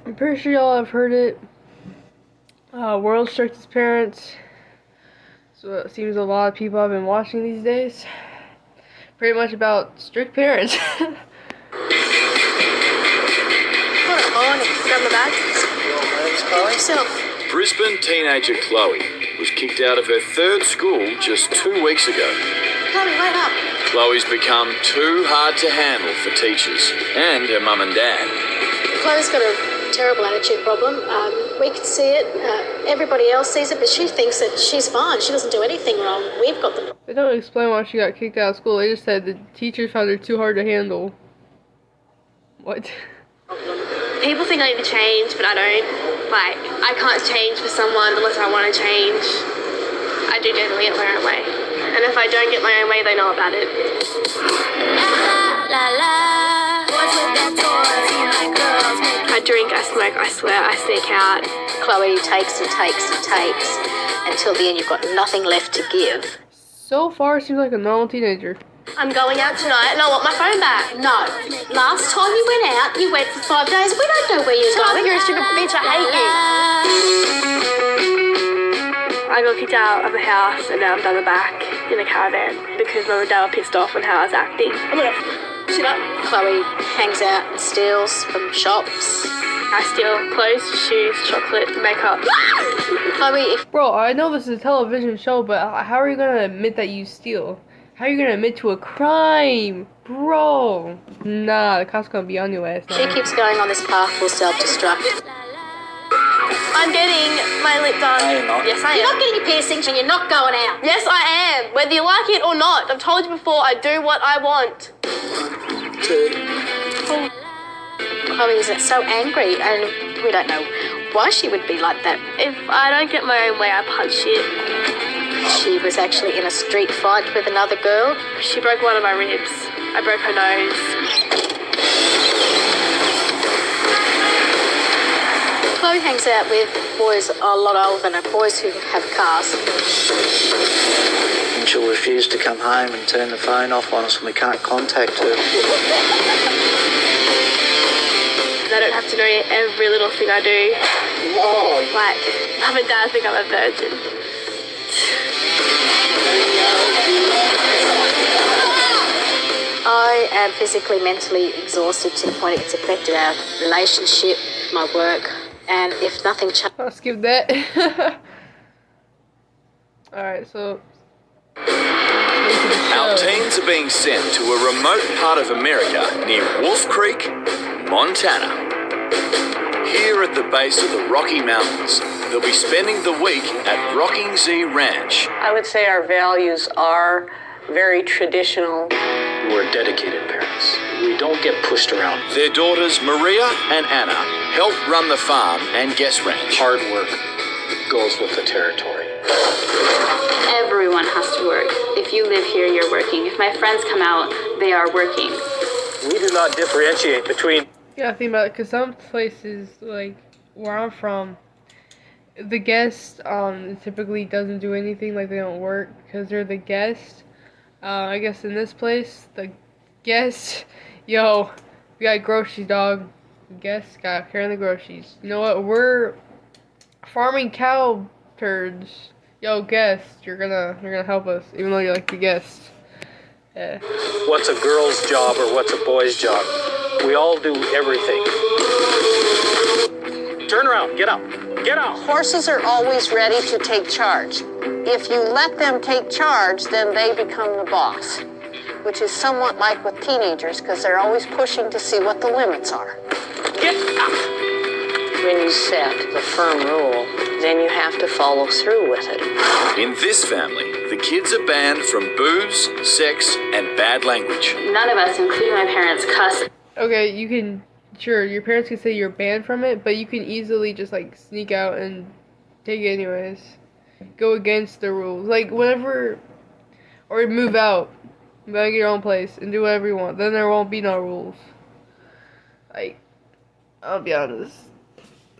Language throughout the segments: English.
I'm pretty sure y'all have heard it. World's Strictest Parents. So it seems a lot of people have been watching these days. Pretty much about strict parents. Hold on, grab my bag. Brisbane teenager Chloe was kicked out of her third school just 2 weeks ago. Chloe, wait up. Chloe's become too hard to handle for teachers and her mum and dad. Chloe's got a terrible attitude problem. We can see it. Everybody else sees it, but she thinks that she's fine. She doesn't do anything wrong. We've got the... They don't explain why she got kicked out of school. They just said the teachers found her too hard to handle. What? People think I need to change, but I don't. Like, I can't change for someone unless I want to change. I do generally get my own way. And if I don't get my own way, they know about it. I drink, I smoke, I swear, I sneak out. Chloe takes and takes and takes until the end you've got nothing left to give. So far, seems like a normal teenager. I'm going out tonight and I want my phone back. No. Last time you went out, you went for 5 days. We don't know where you're going. You're a stupid bitch, I hate you. I got kicked out of the house and now I'm down the back in a caravan because mum and dad were pissed off on how I was acting. I'm gonna shut up. Chloe hangs out and steals from shops. I steal clothes, shoes, chocolate, makeup. Chloe, if... Bro, I know this is a television show, but how are you gonna admit that you steal? How are you gonna admit to a crime? Bro! Nah, the cops gonna be on your ass now. She keeps going on this path will self-destruct. I'm getting my lip done. No, you're not. Yes, I am. You're not getting your piercings and you're not going out. Yes, I am. Whether you like it or not. I've told you before, I do what I want. Chloe is so angry and we don't know why she would be like that. If I don't get my own way, I punch shit. She was actually in a street fight with another girl. She broke one of my ribs. I broke her nose. Chloe hangs out with boys a lot older than her, boys who have cars. And she'll refuse to come home and turn the phone off on us when we can't contact her. I don't have to know every little thing I do. Like, mum and dad think I'm a virgin. I am physically, mentally exhausted to the point it's affected our relationship, my work, and if nothing changes... I'll skip that. Alright, so... Our teens are being sent to a remote part of America near Wolf Creek, Montana. Here at the base of the Rocky Mountains, they'll be spending the week at Rocking Z Ranch. I would say our values are very traditional. We're dedicated parents. We don't get pushed around. Their daughters Maria and Anna help run the farm and guest ranch. Hard work goes with the territory. Everyone has to work. If you live here, you're working. If my friends come out, they are working. We do not differentiate between... Yeah, think about it, because some places, like, where I'm from, the guest, typically doesn't do anything, like, they don't work, because they're the guest. I guess in this place, the guest, yo, we got groceries, dog. The guest got carrying the groceries. You know what, we're farming cow turds. Yo, guest, you're gonna help us, even though you're, like, the guest. Yeah. What's a girl's job or what's a boy's job? We all do everything. Turn around, get up, get out. Horses are always ready to take charge. If you let them take charge, then they become the boss, which is somewhat like with teenagers because they're always pushing to see what the limits are. Get up. When you set the firm rule, then you have to follow through with it. In this family, the kids are banned from booze, sex, and bad language. None of us, including my parents, cuss. Okay, you can, sure, your parents can say you're banned from it, but you can easily just, like, sneak out and take it anyways. Go against the rules. Like, whenever, or move out, get your own place, and do whatever you want. Then there won't be no rules. Like, I'll be honest.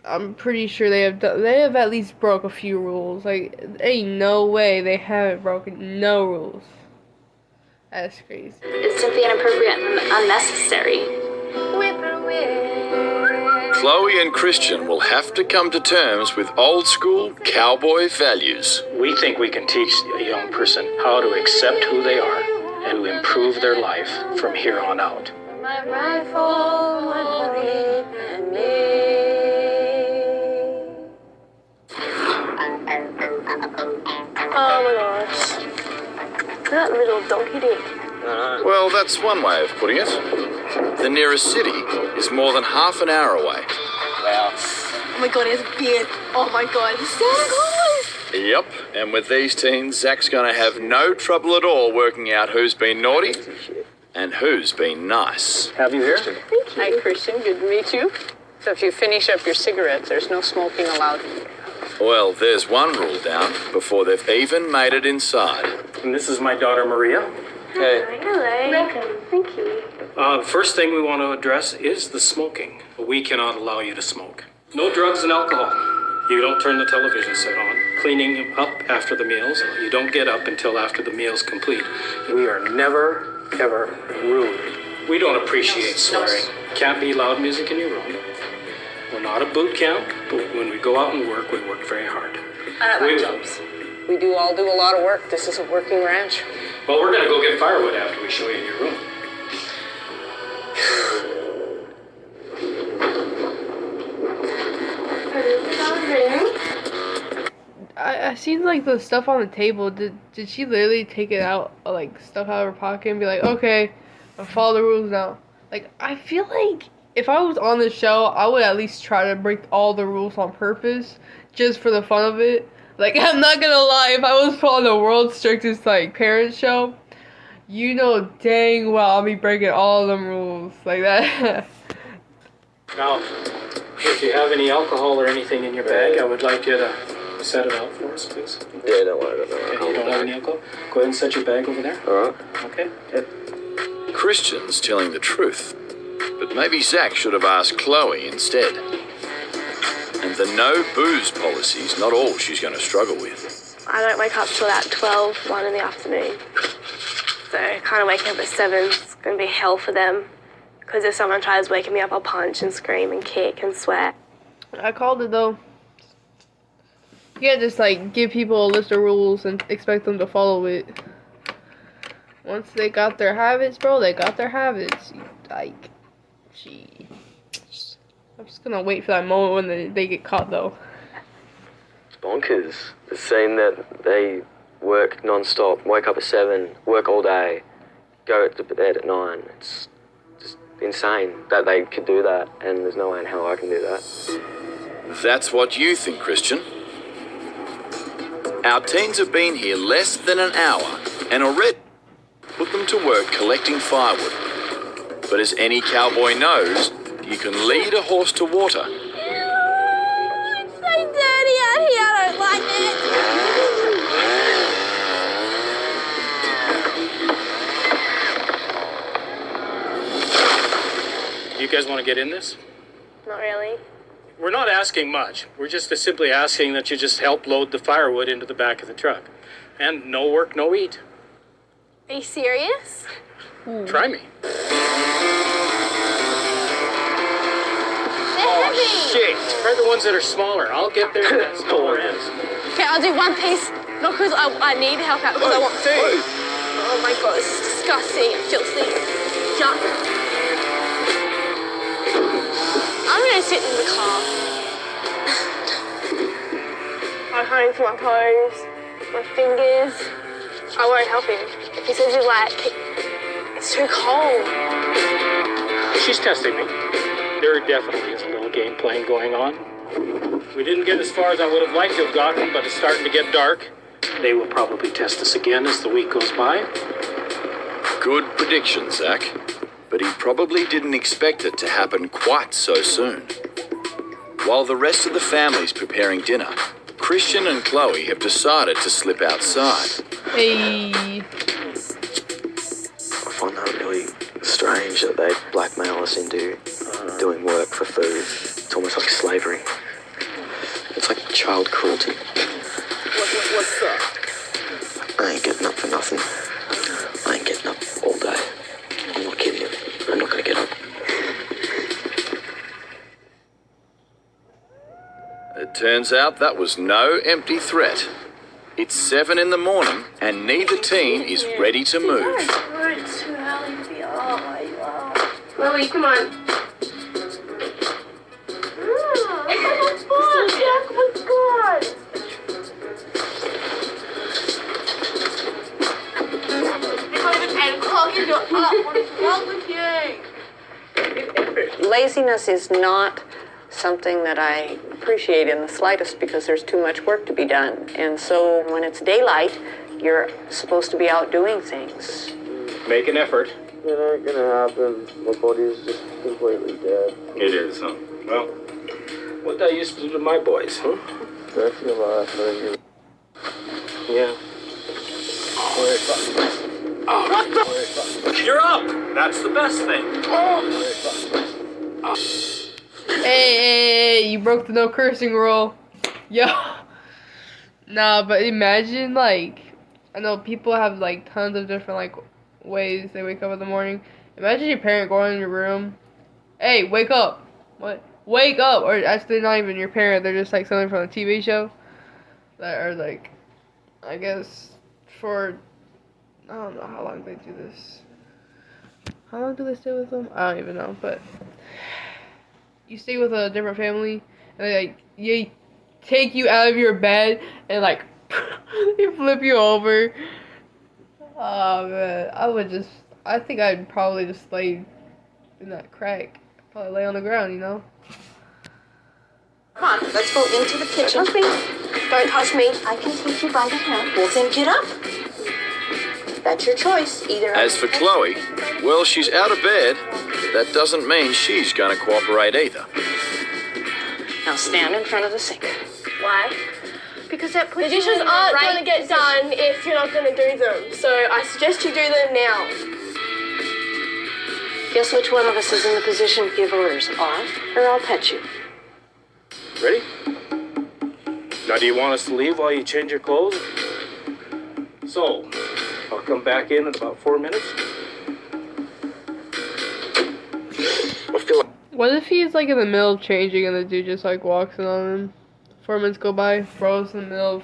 I'm pretty sure they have at least broke a few rules. Like, ain't no way they haven't broken no rules. That's crazy. It's simply inappropriate and unnecessary. Chloe and Christian will have to come to terms with old school cowboy values. We think we can teach a young person how to accept who they are and to improve their life from here on out. My rifle, my pony, and me. Oh my gosh. That little donkey dick. Well, that's one way of putting it. The nearest city is more than half an hour away. Oh my god, he has a beard. Oh my god, he's Santa Claus! Yep, and with these teens, Zach's gonna have no trouble at all working out who's been naughty and who's been nice. Have you here? Thank you. Hi, Christian. Good to meet you. So if you finish up your cigarettes, there's no smoking allowed. Well, there's one rule down before they've even made it inside. And this is my daughter Maria. Hey. Hello. Welcome. Thank you. First thing we want to address is the smoking. We cannot allow you to smoke. No drugs and alcohol. You don't turn the television set on. Cleaning up after the meals. You don't get up until after the meal's complete. We are never, ever rude. We don't appreciate swearing. Can't be loud music in your room. We're not a boot camp, but when we go out and work, we work very hard. I don't like jobs. We all do a lot of work. This is a working ranch. Well, we're gonna go get firewood after we show you your room. I seen like the stuff on the table. Did she literally take it out, like stuff out of her pocket and be like, okay, I follow the rules now? Like, I feel like if I was on the show, I would at least try to break all the rules on purpose, just for the fun of it. Like, I'm not gonna lie, if I was put on the world's strictest, like, parent show, you know dang well I'll be breaking all of them rules. Like that. Now, if you have any alcohol or anything in your bag, I would like you to set it out for us, please. Yeah, don't worry about that. Okay, you don't have any alcohol? Go ahead and set your bag over there. Alright. Okay. Christian's telling the truth, but maybe Zach should have asked Chloe instead. And the no booze policy's not all she's going to struggle with. I don't wake up till about 12, 1 in the afternoon. So kind of waking up at 7 is going to be hell for them. Because if someone tries waking me up, I'll punch and scream and kick and swear. I called it though. You can't just like give people a list of rules and expect them to follow it. Once they got their habits, bro, they got their habits. Like, gee. I'm just gonna wait for that moment when they get caught though. It's bonkers. It's saying that they work non-stop, wake up at 7, work all day, go to bed at 9. It's just insane that they could do that, and there's no way in hell I can do that. That's what you think, Christian. Our teens have been here less than an hour and already put them to work collecting firewood. But as any cowboy knows, you can lead a horse to water. It's so dirty out here. I don't like it. You guys want to get in this? Not really. We're not asking much. We're just simply asking that you just help load the firewood into the back of the truck. And no work, no eat. Are you serious? Try me. They're heavy. Shit. Try the ones that are smaller. I'll get there at smaller ends. Okay, I'll do one piece. Not because I need help out, because I want food. Oh my god, this is disgusting. Filthy. Yuck. I'm gonna sit in the car. I'm hiding for my toes, my fingers. I won't help him. He says he's like, it's too cold. She's testing me. There definitely is a little game playing going on. We didn't get as far as I would have liked to have gotten, but it's starting to get dark. They will probably test us again as the week goes by. Good prediction, Zach. But he probably didn't expect it to happen quite so soon. While the rest of the family's preparing dinner, Christian and Chloe have decided to slip outside. Hey. I find that really strange that they blackmail us into doing work for food. It's almost like slavery. It's like child cruelty. What's that? I ain't getting up for nothing. I ain't getting up all day. I'm not kidding you. I'm not gonna get up. It turns out that was no empty threat. It's 7 in the morning and neither team is ready to move. It's too early to be Chloe, come on. Jack was gone. It's not even 8 o'clock and you're up. What is wrong with you? Laziness is not something that I appreciate in the slightest because there's too much work to be done. And so when it's daylight, you're supposed to be out doing things. Make an effort. It ain't gonna happen. My body's just completely dead. It is, huh? Well, what I used to do to my boys, huh? Rest of your life, I don't give Yeah. You're up! That's the best thing. Hey, you broke the no cursing rule. Yo. Nah, but imagine, like, I know people have, like, tons of different, like, ways they wake up in the morning. Imagine your parent going in your room. Hey, wake up. What? Wake up. Or actually, not even your parent. They're just, like, something from a TV show. That are, like, I guess, for, I don't know how long they do this. How long do they stay with them? I don't even know, but you stay with a different family, and they, like, they take you out of your bed, and, like, they flip you over. Oh, man. I think I'd probably just lay in that crack. Probably lay on the ground, you know? Come on, let's go into the kitchen. Don't touch me. I can take you by the hand. Well, then get up. That's your choice. Either. As for Chloe, well, she's out of bed. That doesn't mean she's going to cooperate either. Now stand in front of the sink. Why? Because that puts The dishes you in aren't the right going to get done if you're not going to do them. So I suggest you do them now. Guess which one of us is in the position to give orders? Off, or I'll pet you. Ready? Now, do you want us to leave while you change your clothes? So, I'll come back in about 4 minutes. What if he's, like, in the middle of changing and the dude just, like, walks in on him? 4 minutes go by, bro's in the middle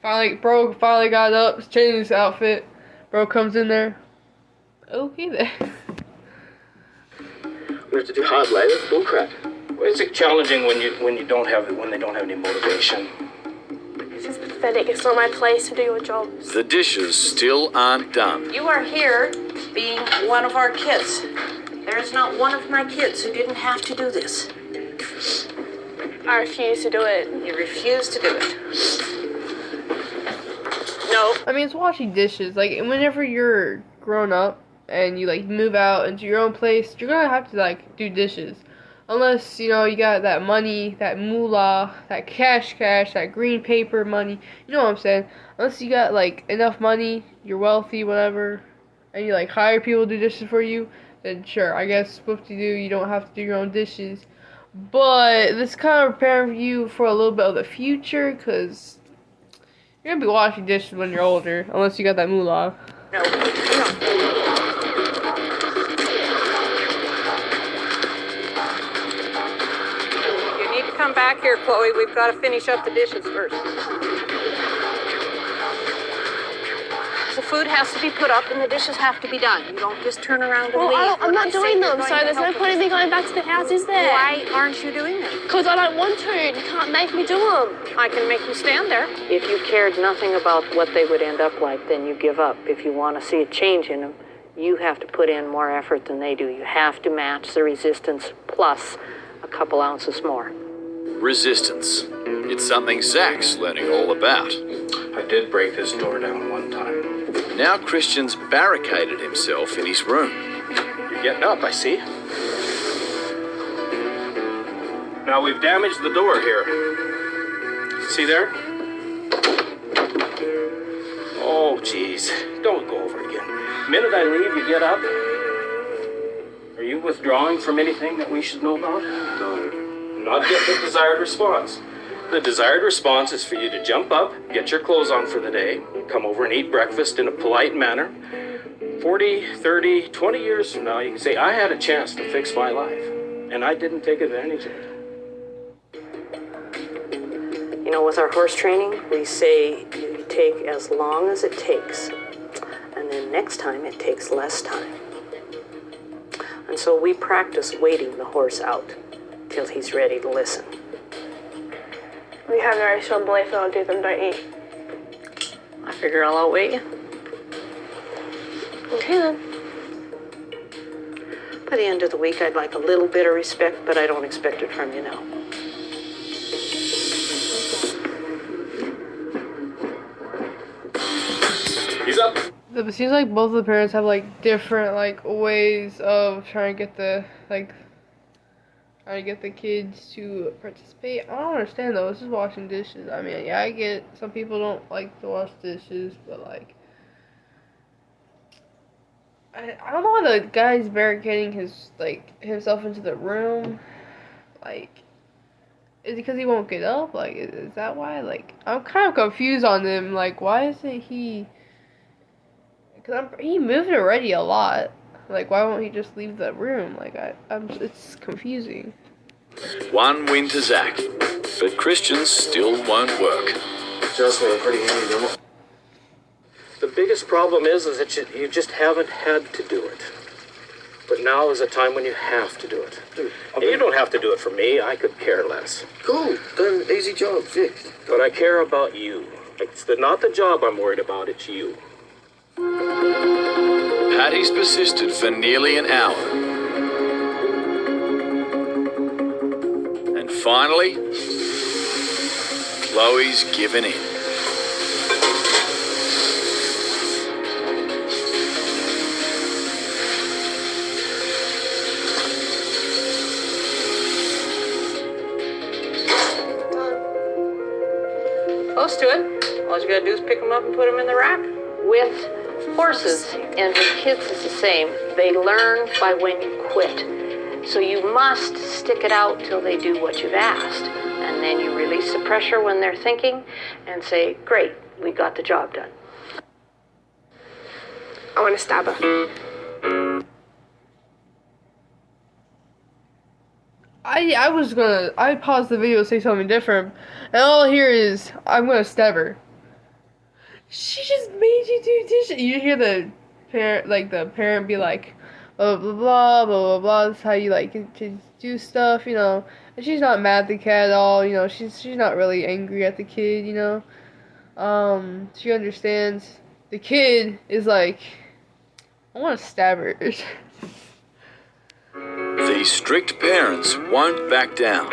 of... Bro finally got up, changing his outfit. Bro comes in there. Okay then. We have to do hard labor. Bullcrap. Well, it's challenging when they don't have any motivation. This is pathetic. It's not my place to do your jobs. The dishes still aren't done. You are here being one of our kids. There is not one of my kids who didn't have to do this. I refuse to do it. You refuse to do it. No. I mean, it's washing dishes. Like, whenever you're grown up and you, like, move out into your own place, you're gonna have to, like, do dishes. Unless, you know, you got that money, that moolah, that cash, that green paper money. You know what I'm saying? Unless you got, like, enough money, you're wealthy, whatever, and you, like, hire people to do dishes for you, then sure, I guess, whoop-de-doo, you don't have to do your own dishes. But this kind of preparing you for a little bit of the future, because you're going to be washing dishes when you're older, unless you got that moolah. No. You need to come back here, Chloe. We've got to finish up the dishes first. The food has to be put up and the dishes have to be done. You don't just turn around and leave. I'm not doing them, so there's no point in me going back to the house, is there? Why aren't you doing them? Because I don't want to. You can't make me do them. I can make you stand there. If you cared nothing about what they would end up like, then you give up. If you want to see a change in them, you have to put in more effort than they do. You have to match the resistance plus a couple ounces more. Resistance. It's something Zach's learning all about. I did break this door down one time. Now Christian's barricaded himself in his room. You're getting up, I see. Now we've damaged the door here. See there? Oh, geez. Don't go over it again. The minute I leave, you get up. Are you withdrawing from anything that we should know about? No. Not get the desired response. The desired response is for you to jump up, get your clothes on for the day, come over and eat breakfast in a polite manner. 40, 30, 20 years from now, you can say, I had a chance to fix my life, and I didn't take advantage of it. You know, with our horse training, we say you take as long as it takes, and then next time it takes less time. And so we practice waiting the horse out till he's ready to listen. You have a very strong belief that I'll do them, don't you? I figure I'll outwait you. Okay then. By the end of the week, I'd like a little bit of respect, but I don't expect it from you now. He's up. It seems like both of the parents have like different like ways of trying to get the kids to participate. I don't understand though. It's just washing dishes. I mean, yeah, I get some people don't like to wash dishes, but like I don't know why the guy's barricading himself into the room. Like, is it because he won't get up? Like, is that why? Like, I'm kind of confused on him. Like, why isn't he? Because he moved already a lot. Like, why won't he just leave the room? Like, it's confusing. One win to Zach, but Christians still won't work. Trust me, I'm pretty handy. The biggest problem is that you just haven't had to do it. But now is a time when you have to do it. And you don't have to do it for me. I could care less. Cool, done, easy job, fixed. But I care about you. It's not the job I'm worried about, it's you. Patty's persisted for nearly an hour. And finally, Chloe's given in. Close to it. All you gotta do is pick them up and put them in the rack. With horses and with kids, it's the same. They learn by when you quit. So you must stick it out till they do what you've asked. And then you release the pressure when they're thinking and say, great, we got the job done. I want to stab her. I paused the video to say something different, and all I hear is, I'm gonna stab her. She just made you do dishes. You hear the parent be like, blah, blah, blah, blah, blah, blah, that's how you, like, to do stuff, you know, and she's not mad at the cat at all, you know, she's not really angry at the kid, you know, she understands. The kid is like, I want to stab her. These strict parents won't back down.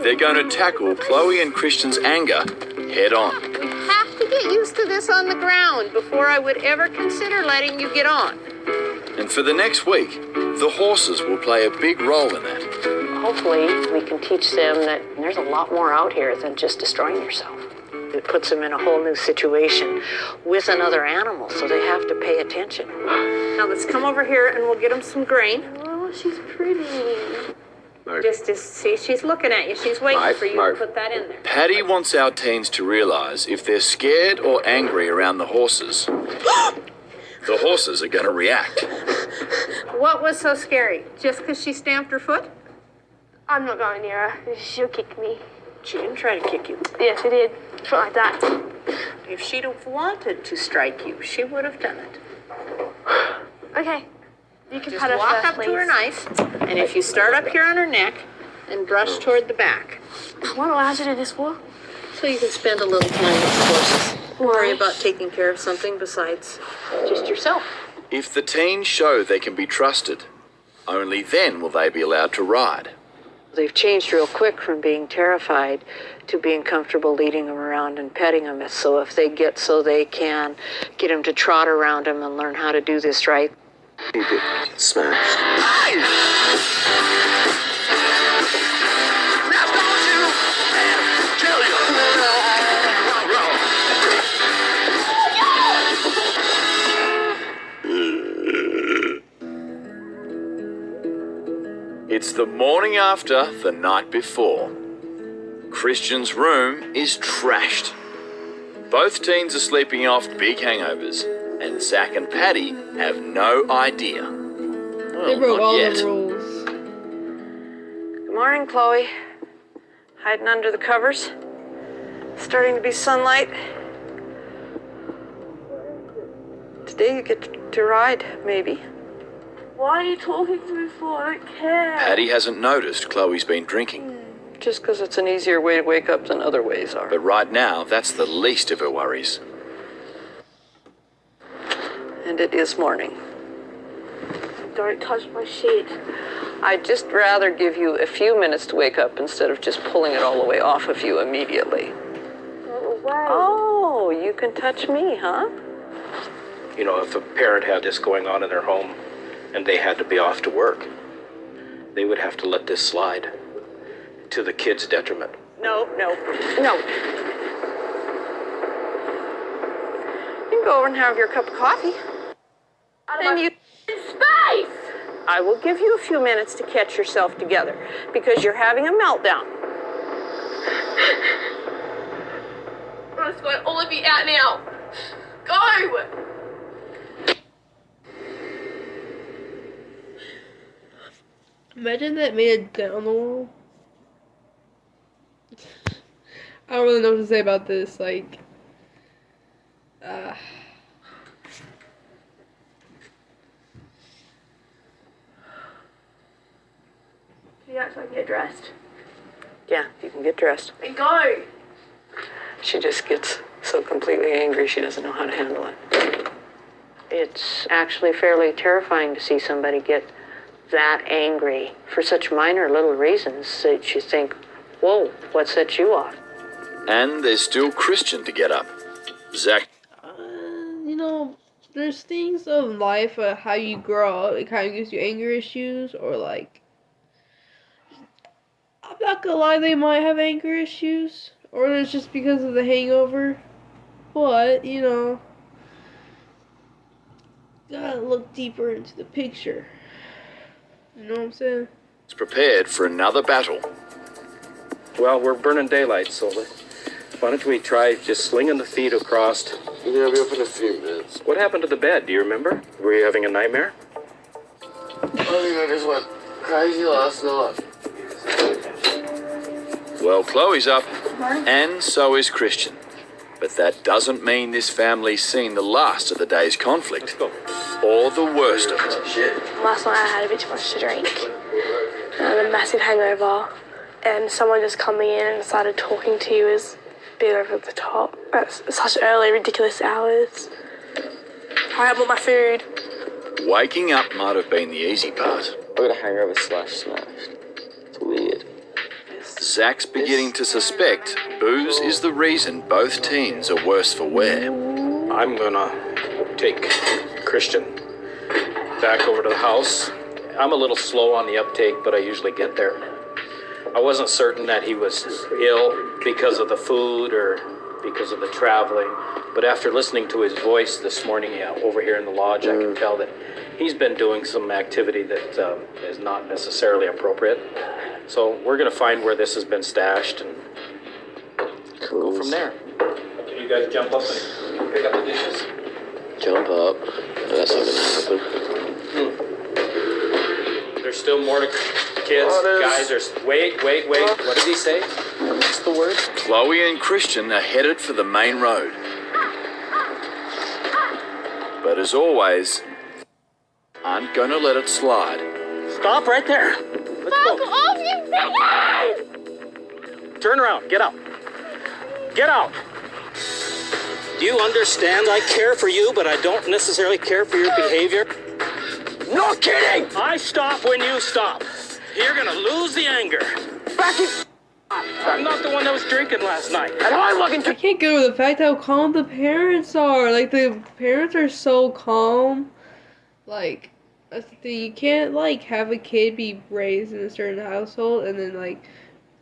They're going to tackle Chloe and Christian's anger head on. We have to get used to this on the ground before I would ever consider letting you get on. And for the next week, the horses will play a big role in that. Hopefully, we can teach them that there's a lot more out here than just destroying yourself. It puts them in a whole new situation with another animal, so they have to pay attention. Now let's come over here and we'll get them some grain. Oh, she's pretty. Just to see, she's looking at you. She's waiting for you to put that in there. Patty wants our teens to realize if they're scared or angry around the horses, the horses are going to react. What was so scary? Just because she stamped her foot? I'm not going near her. She'll kick me. She didn't try to kick you. Yeah, she did. Something like that. If she'd have wanted to strike you, she would have done it. Okay. You can Just pat her walk first, up please. to her nice, and if you start up here on her neck and brush toward the back, What allows you to do this for? so you can spend a little time with the horses. Worry about taking care of something besides just yourself. If the teens show they can be trusted, only then will they be allowed to ride. They've changed real quick from being terrified to being comfortable leading them around and petting them. So if they get so they can get them to trot around them and learn how to do this right. Keep it smashed. It's the morning after the night before. Christian's room is trashed. Both teens are sleeping off big hangovers, and Zach and Patty have no idea. Well, They broke not all yet. the rules. Good morning, Chloe. Hiding under the covers? Starting to be sunlight. Today you get to ride, maybe. Why are you talking to me for? I don't care. Patty hasn't noticed Chloe's been drinking, Just because it's an easier way to wake up than other ways are. but right now that's the least of her worries. And it is morning. Don't touch my shit. I'd just rather give you a few minutes to wake up instead of just pulling it all the way off of you immediately. Go away. Oh, you can touch me, huh? You know, if a parent had this going on in their home and they had to be off to work, they would have to let this slide to the kid's detriment. No. You can go over and have your cup of coffee. And you... Space! I will give you a few minutes to catch yourself together because you're having a meltdown. I'm just going all of you out now. Go! Imagine that made a dent on the wall. I don't really know what to say about this. Like, Can you actually get dressed? Yeah, you can get dressed. And go! She just gets so completely angry she doesn't know how to handle it. It's actually fairly terrifying to see somebody get that angry for such minor little reasons that you think, whoa, what set you off? And there's still Christian to get up. Zach you know, there's things of life, how you grow up, it kind of gives you anger issues, or like, I'm not gonna lie, they might have anger issues, or it's just because of the hangover, but, you know, gotta look deeper into the picture. You know what I'm saying? is prepared for another battle. Well, we're burning daylight, so why don't we try just slinging the feet across? Yeah, I'll be up in a few minutes. What happened to the bed? Do you remember? Were you having a nightmare? I think I just went crazy last night. Well, Chloe's up, and so is Christian. But that doesn't mean this family's seen the last of the day's conflict, or the worst of it. Shit. Last night I had a bit too much to drink. I had a massive hangover. And someone just coming in and started talking to you is a bit over the top. At such early, ridiculous hours. I want my food. Waking up might have been the easy part. I got a hangover smashed. It's weird. Zach's beginning to suspect booze is the reason both teens are worse for wear. I'm gonna take Christian back over to the house. I'm a little slow on the uptake, but I usually get there. I wasn't certain that he was ill because of the food or because of the traveling, but after listening to his voice this morning over here in the lodge, I can tell that he's been doing some activity that is not necessarily appropriate. So we're going to find where this has been stashed and go from there. You guys jump up and pick up the dishes? Jump up. That's not gonna happen. There's still more to kids. Guys, wait. What did he say? What's the word? Chloe and Christian are headed for the main road. But as always, aren't gonna let it slide. Stop right there. Let's go. Off, you bigot! Turn around. Get out. Get out. Do you understand? I care for you, but I don't necessarily care for your behavior. No kidding! I stop when you stop. You're gonna lose the anger. Back in. I'm not the one that was drinking last night. And I'm looking I can't get over the fact how calm the parents are. Like, the parents are so calm. Like, that's the thing. You can't, like, have a kid be raised in a certain household and then, like,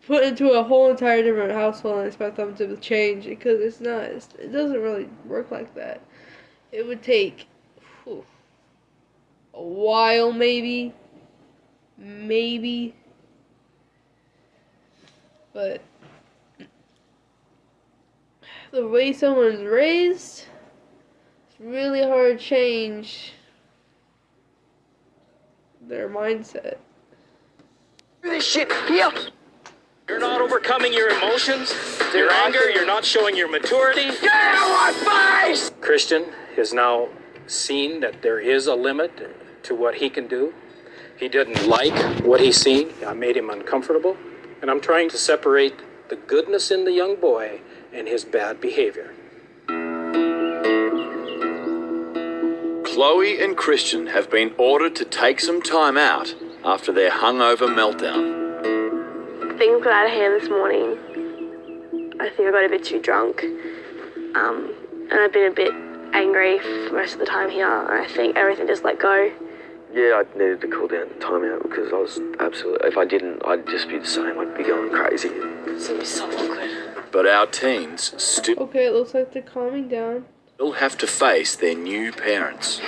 put into a whole entire different household and expect them to change. Because it doesn't really work like that. It would take a while, maybe. But the way someone's raised, it's really hard to change their mindset. this shit here. You're not overcoming your emotions. your anger, you're not showing your maturity. Get out of my face! Christian has now seen that there is a limit to what he can do. He didn't like what he's seen. I made him uncomfortable. And I'm trying to separate the goodness in the young boy and his bad behavior. Chloe and Christian have been ordered to take some time out after their hungover meltdown. Things got out of hand this morning. I think I got a bit too drunk. And I've been a bit angry for most of the time here. And I think everything just let go. Yeah, I needed to cool down the time out because I was absolutely, if I didn't, I'd just be the same. I'd be going crazy. It's gonna be so awkward. But our teens still Okay, it looks like they're calming down. have to face their new parents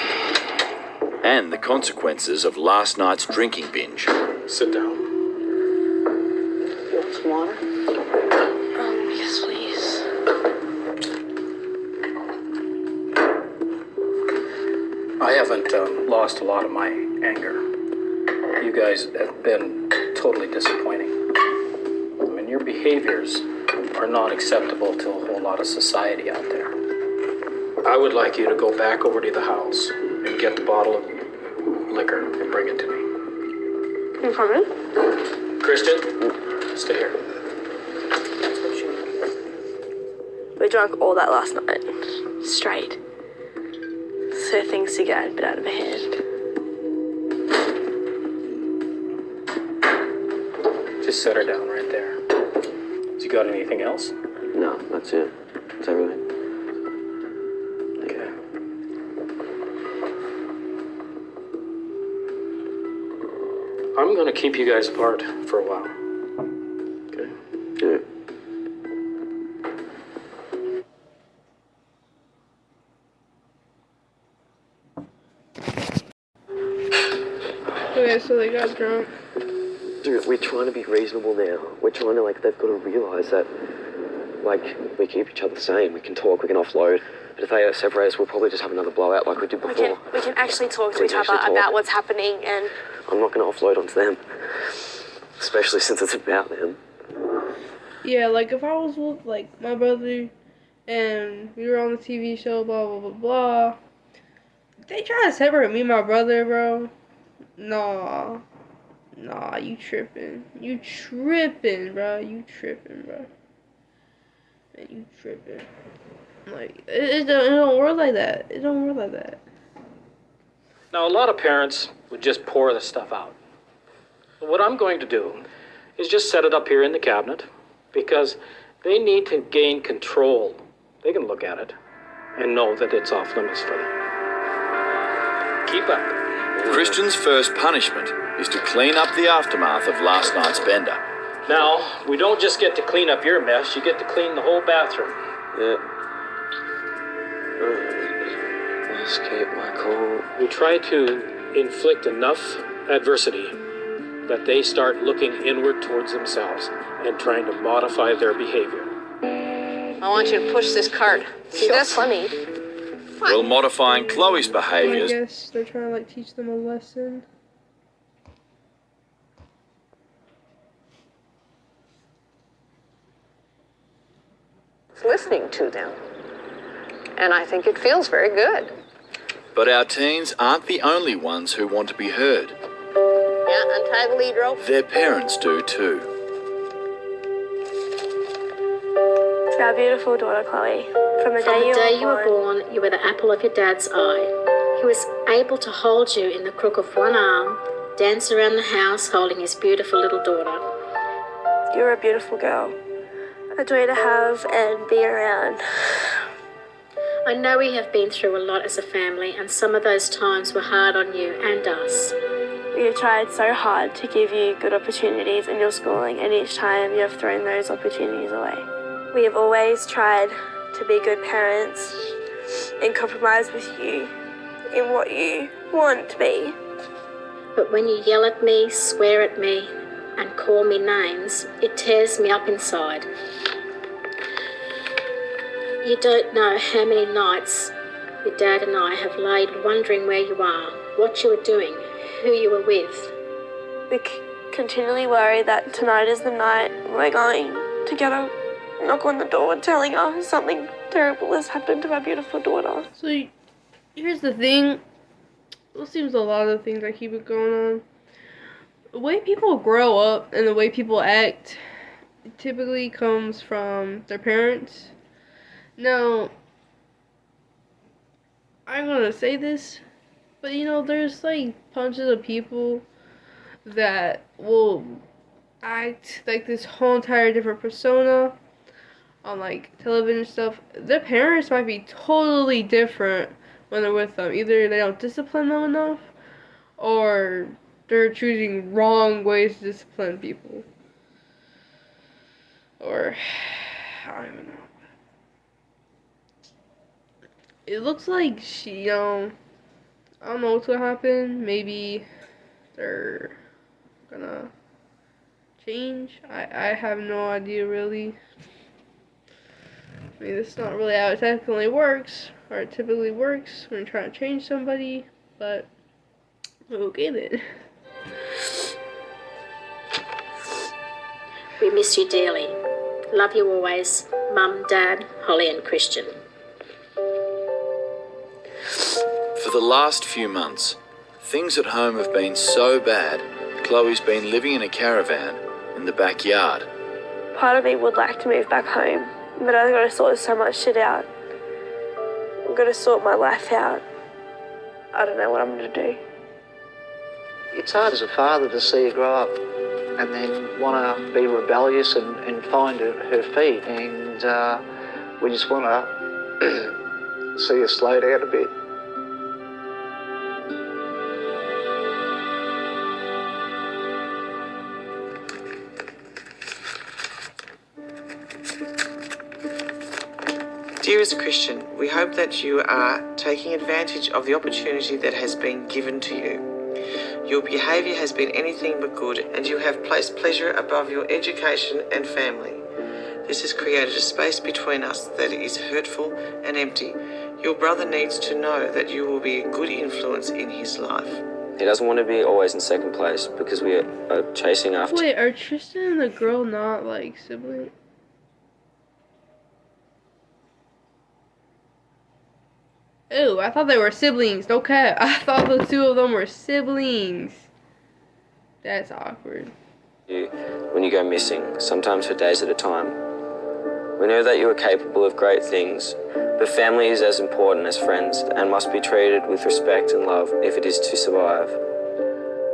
and the consequences of last night's drinking binge. Sit down. You want some water? Yes, please. I haven't lost a lot of my anger. You guys have been totally disappointing. I mean, your behaviors are not acceptable to a whole lot of society out there. I would like you to go back over to the house and get the bottle of liquor and bring it to me. You coming? Christian, stay here. We drank all that last night. Straight. So things to get a bit out of hand. Just set her down right there. Has you got anything else? No, that's it. That's everything. Okay. I'm gonna keep you guys apart for a while. Okay. Yeah. Okay, so they got drunk. Dude, we're trying to be reasonable now. We're trying to, like, they've got to realise that, like, we keep each other sane. We can talk, we can offload. But if they separate us, we'll probably just have another blowout like we did before. We can actually talk to We each can other actually talk. about what's happening and I'm not going to offload onto them. Especially since it's about them. Yeah, like if I was with like my brother and we were on the TV show, blah blah blah blah. They try to separate me and my brother, bro. Nah, you tripping, bro. You tripping, bro. Man, you tripping. Like it don't work like that. It don't work like that. Now, a lot of parents would just pour the stuff out. What I'm going to do is just set it up here in the cabinet because they need to gain control. They can look at it and know that it's off limits for them. Keep up. Christian's first punishment is to clean up the aftermath of last night's bender. Now, we don't just get to clean up your mess, you get to clean the whole bathroom. Yeah. Escape my call. We try to inflict enough adversity that they start looking inward towards themselves and trying to modify their behavior. I want you to push this cart. See so this? funny. While modifying Chloe's I behaviours, guess they're trying to like teach them a lesson. Listening to them. And I think it feels very good. but our teens aren't the only ones who want to be heard. Yeah, untie the lead rope. Their parents do too. To our beautiful daughter, Chloe, from the From day the day you were were born, you were the apple of your dad's eye. He was able to hold you in the crook of one arm, dance around the house holding his beautiful little daughter. You're a beautiful girl, a joy to have and be around. I know we have been through a lot as a family, and some of those times were hard on you and us. We have tried so hard to give you good opportunities in your schooling, and each time you have thrown those opportunities away. We have always tried to be good parents and compromise with you in what you want to be. But when you yell at me, swear at me, and call me names, it tears me up inside. You don't know how many nights your dad and I have laid wondering where you are, what you were doing, who you were with. We continually worry that tonight is the night we're going to get knock on the door telling her something terrible has happened to my beautiful daughter. So here's the thing. It seems a lot of things that keep it going on. The way people grow up and the way people act typically comes from their parents. Now, I'm gonna say this, but there's like bunches of people that will act like this whole entire different persona on like television and stuff. Their parents might be totally different when they're with them. Either they don't discipline them enough, or they're choosing wrong ways to discipline people. Or, I don't even know. It looks like she, I don't know what's gonna happen. Maybe they're gonna change. I have no idea really. I mean, this is not really how it typically works, or it typically works when you're trying to change somebody, but okay then. We miss you dearly. Love you always, Mum, Dad, Holly and Christian. For the last few months, things at home have been so bad, Chloe's been living in a caravan in the backyard. Part of me would like to move back home, but I've got to sort so much shit out. I've got to sort my life out. I don't know what I'm going to do. It's hard as a father to see her grow up and then want to be rebellious and find her feet. And we just want to see her slow down a bit. Dearest Christian, we hope that you are taking advantage of the opportunity that has been given to you. Your behaviour has been anything but good, and you have placed pleasure above your education and family. This has created a space between us that is hurtful and empty. Your brother needs to know that you will be a good influence in his life. He doesn't want to be always in second place because we are chasing after... Wait, are Tristan and the girl not like siblings? Ew, I thought they were siblings. No cap. I thought the two of them were siblings. That's awkward. When you go missing, sometimes for days at a time. We know that you are capable of great things, but family is as important as friends and must be treated with respect and love if it is to survive.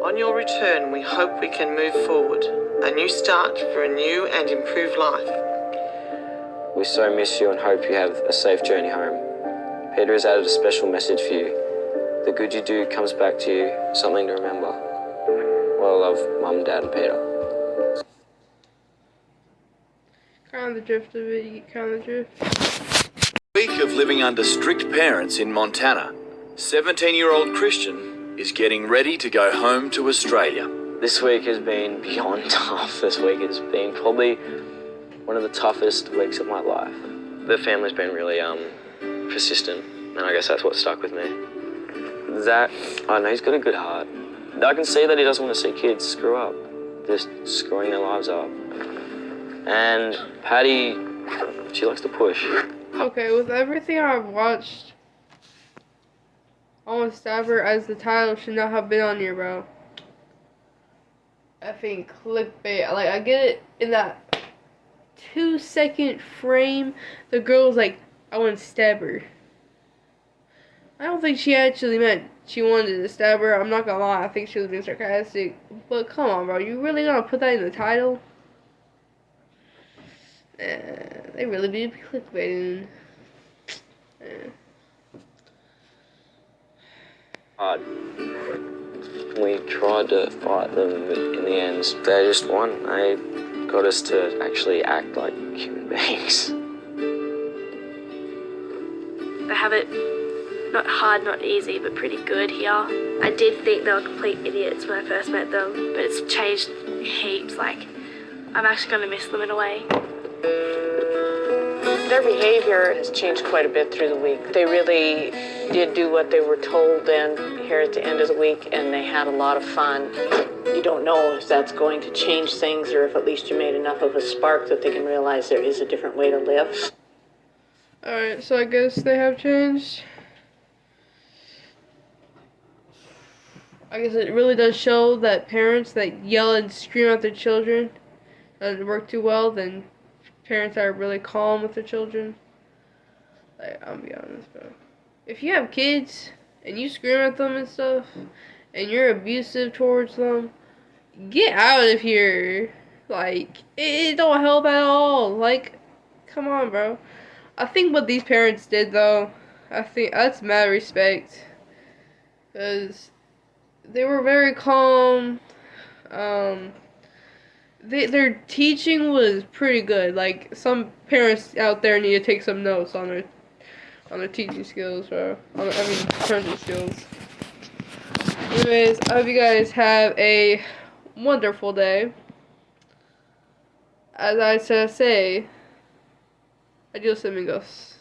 On your return, we hope we can move forward, a new start for a new and improved life. We so miss you and hope you have a safe journey home. Peter has added a special message for you. The good you do comes back to you, something to remember. Well, love, Mum, Dad, and Peter. Kind of the drift of it, you get kind of the drift. Week of living under strict parents in Montana, 17-year-old Christian is getting ready to go home to Australia. This week has been beyond tough. This week has been probably one of the toughest weeks of my life. The family's been really persistent, and I guess that's what stuck with me. Zach, I know he's got a good heart. I can see that he doesn't want to see kids screw up, just screwing their lives up. And Patty, she likes to push. Okay, with everything I've watched, I want to stab her as the title should not have been on here, bro. I think clickbait. Like, I get it in that 2-second frame. The girl's like, I want to stab her. I don't think she actually meant she wanted to stab her. I'm not gonna lie, I think she was being sarcastic. But come on, bro, you really gonna put that in the title? They really be clickbaiting. We tried to fight them, but in the end, they just won. They got us to actually act like human beings. They have it not hard, not easy, but pretty good here. I did think they were complete idiots when I first met them, but it's changed heaps. Like, I'm actually going to miss them in a way. Their behavior has changed quite a bit through the week. They really did do what they were told then here at the end of the week, and they had a lot of fun. you don't know if that's going to change things or if at least you made enough of a spark that they can realize there is a different way to live. Alright, so I guess they have changed. I guess it really does show that parents that yell and scream at their children doesn't work too well than parents that are really calm with their children. Like, I'll be honest, bro. If you have kids and you scream at them and stuff, and you're abusive towards them, get out of here. Like, it don't help at all. Like, come on, bro. I think what these parents did, though, I think that's mad respect. Because they were very calm. Their teaching was pretty good. Like, some parents out there need to take some notes on their teaching skills, bro. Parenting skills. Anyways, I hope you guys have a wonderful day. As I say, adios amigos.